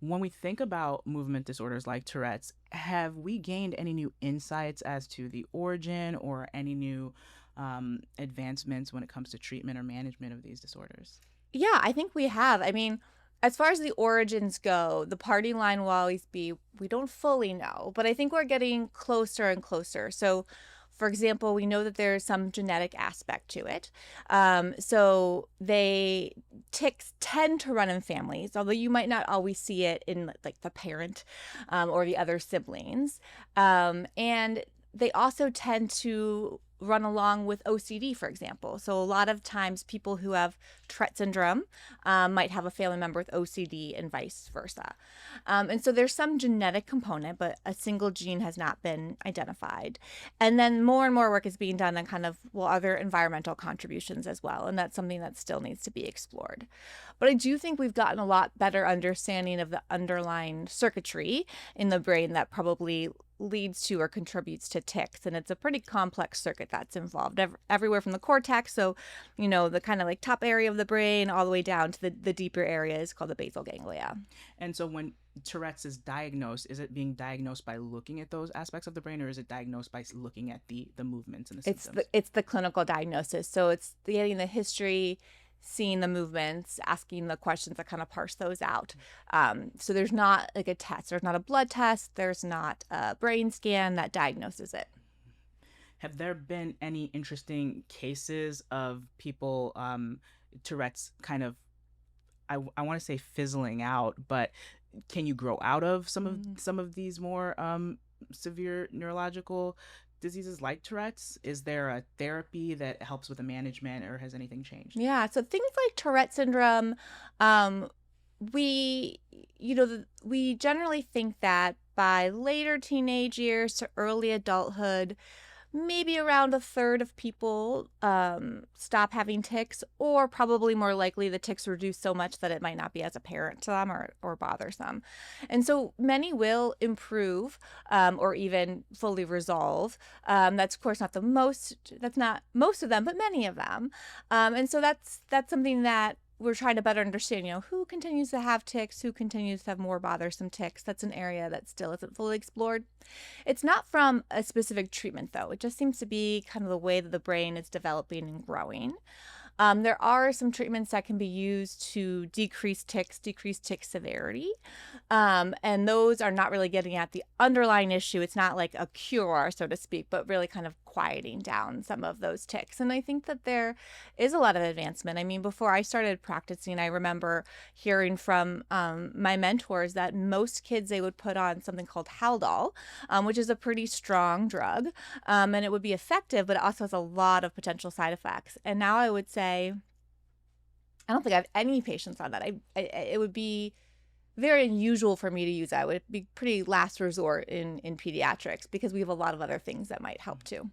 When we think about movement disorders like Tourette's, have we gained any new insights as to the origin or any new advancements when it comes to treatment or management of these disorders? Yeah, I think we have. I mean, as far as the origins go, the party line will always be we don't fully know, but I think we're getting closer and closer. So, for example, we know that there's some genetic aspect to it. So they ticks tend to run in families, although you might not always see it in like the parent or the other siblings. And they also tend to run along with OCD, for example. So a lot of times people who have Tourette syndrome might have a family member with OCD and vice versa. And so there's some genetic component, but a single gene has not been identified. And then more and more work is being done on kind of, well, other environmental contributions as well. And that's something that still needs to be explored. But I do think we've gotten a lot better understanding of the underlying circuitry in the brain that probably leads to or contributes to tics. And it's a pretty complex circuit that's involved everywhere from the cortex. So, the kind of like top area of the brain all the way down to the deeper area is called the basal ganglia. And so when Tourette's is diagnosed, is it being diagnosed by looking at those aspects of the brain, or is it diagnosed by looking at the movements and the symptoms? It's the clinical diagnosis. So it's getting the history, seeing the movements, asking the questions that kind of parse those out. So there's not like a test. There's not a blood test. There's not a brain scan that diagnoses it. Have there been any interesting cases of people, Tourette's kind of, I want to say fizzling out, but can you grow out of some of these more severe neurological diseases like Tourette's? Is there a therapy that helps with the management, or has anything changed? Yeah. So things like Tourette syndrome, um, we, we generally think that by later teenage years to early adulthood, maybe around a third of people stop having tics, or probably more likely the tics reduce so much that it might not be as apparent to them or bothersome. And so many will improve or even fully resolve. That's of course not that's not most of them, but many of them. And so that's something that we're trying to better understand, who continues to have tics, who continues to have more bothersome tics. That's an area that still isn't fully explored. It's not from a specific treatment, though. It just seems to be kind of the way that the brain is developing and growing. There are some treatments that can be used to decrease tick severity. And those are not really getting at the underlying issue. It's not like a cure, so to speak, but really kind of quieting down some of those tics. And I think that there is a lot of advancement. I mean, before I started practicing, I remember hearing from my mentors that most kids, they would put on something called Haldol, which is a pretty strong drug. And it would be effective, but it also has a lot of potential side effects. And now I would say, I don't think I have any patients on that. It would be very unusual for me to use that. It would be pretty last resort in pediatrics because we have a lot of other things that might help too.